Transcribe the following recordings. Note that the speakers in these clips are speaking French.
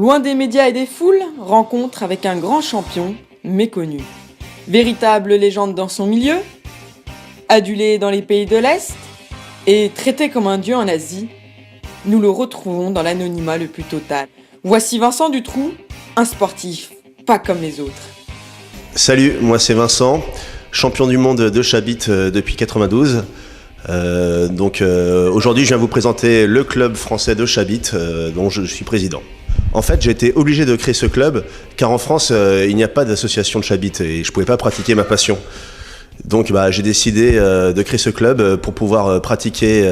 Loin des médias et des foules, rencontre avec un grand champion méconnu. Véritable légende dans son milieu, adulé dans les pays de l'Est et traité comme un dieu en Asie, nous le retrouvons dans l'anonymat le plus total. Voici Vincent Dutroux, un sportif pas comme les autres. Salut, moi c'est Vincent, champion du monde de Chabit depuis 92. Aujourd'hui je viens vous présenter le club français de Chabit dont je suis président. En fait, j'ai été obligé de créer ce club car en France il n'y a pas d'association de Chabit et je ne pouvais pas pratiquer ma passion. Donc j'ai décidé de créer ce club pour pouvoir pratiquer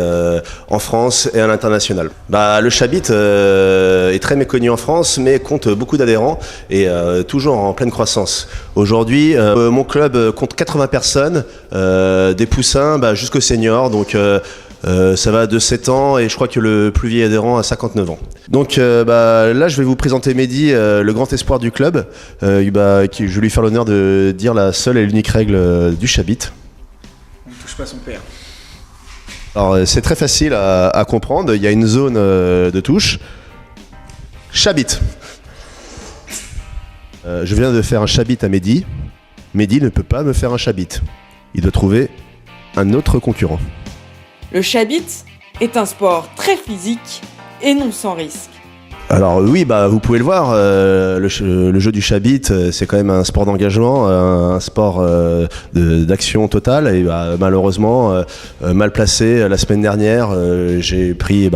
en France et à l'international. Le Chabit est très méconnu en France mais compte beaucoup d'adhérents et toujours en pleine croissance. Aujourd'hui, mon club compte 80 personnes, des poussins jusqu'aux seniors, donc ça va de 7 ans et je crois que le plus vieil adhérent a 59 ans. Donc là je vais vous présenter Mehdi, le grand espoir du club. Je vais lui faire l'honneur de dire la seule et l'unique règle du Chabit. On ne touche pas son père. Alors c'est très facile à comprendre, il y a une zone de touche. Chabit. Je viens de faire un Chabit à Mehdi. Mehdi ne peut pas me faire un Chabit. Il doit trouver un autre concurrent. Le Chabit est un sport très physique et non sans risque. Alors oui, vous pouvez le voir, le jeu du Chabit, c'est quand même un sport d'engagement, un sport d'action totale. Et malheureusement, mal placé, la semaine dernière, j'ai pris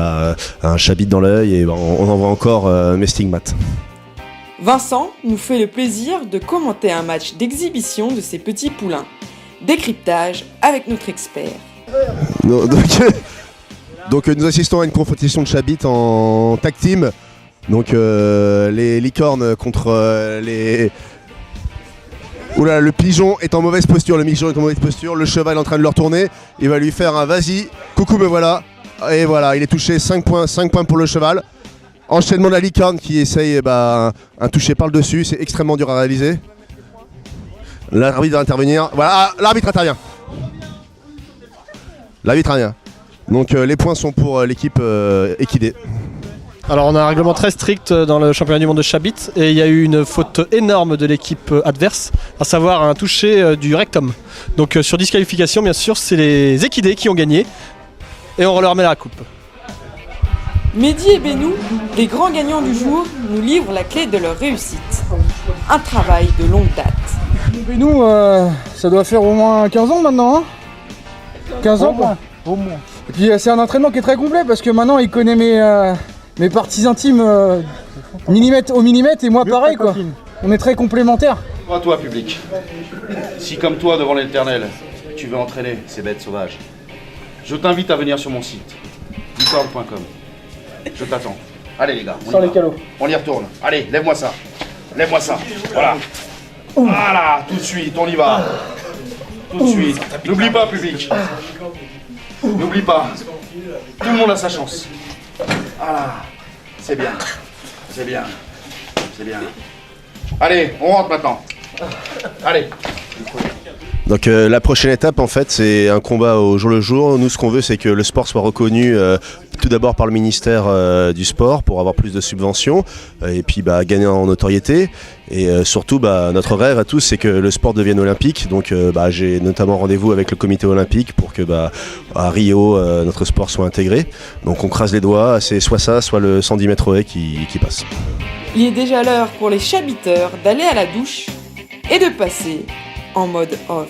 un Chabit dans l'œil et on en voit encore mes stigmates. Vincent nous fait le plaisir de commenter un match d'exhibition de ces petits poulains. Décryptage avec notre expert. Donc nous assistons à une compétition de Chabit en tag team. Donc les licornes contre les... Oula, le pigeon est en mauvaise posture, le cheval est en train de le retourner. Il va lui faire un vas-y, coucou me voilà. Et voilà, il est touché, 5 points pour le cheval. Enchaînement de la licorne qui essaye un toucher par le dessus, c'est extrêmement dur à réaliser. L'arbitre va intervenir, voilà, l'arbitre intervient. Donc les points sont pour l'équipe équidée. Alors on a un règlement très strict dans le championnat du monde de Chabit et il y a eu une faute énorme de l'équipe adverse, à savoir un toucher du rectum. Donc sur disqualification bien sûr, c'est les équidés qui ont gagné et on leur remet la coupe. Mehdi et Benou, les grands gagnants du jour, nous livrent la clé de leur réussite. Un travail de longue date. Benou, ça doit faire au moins 15 ans maintenant, hein 15 ans quoi. Au moins. Et puis c'est un entraînement qui est très complet parce que maintenant il connaît mes parties intimes millimètre au millimètre et moi pareil quoi. On est très complémentaires. Toi public, si comme toi devant l'éternel, tu veux entraîner ces bêtes sauvages, je t'invite à venir sur mon site, licorne.com. Je t'attends. Allez les gars, on y retourne. Allez, lève-moi ça. Voilà. Voilà, tout de suite, on y va. Tout de suite. N'oublie pas, public. N'oublie pas. Tout le monde a sa chance. Voilà. C'est bien. Allez, on rentre maintenant. Allez. Donc la prochaine étape en fait c'est un combat au jour le jour. Nous ce qu'on veut c'est que le sport soit reconnu tout d'abord par le ministère du sport pour avoir plus de subventions et puis gagner en notoriété et surtout notre rêve à tous c'est que le sport devienne olympique. Donc j'ai notamment rendez-vous avec le comité olympique pour que à Rio notre sport soit intégré. Donc on crase les doigts, c'est soit ça soit le 110 mètres haies qui passe. Il est déjà l'heure pour les Chabiteurs d'aller à la douche et de passer en mode off.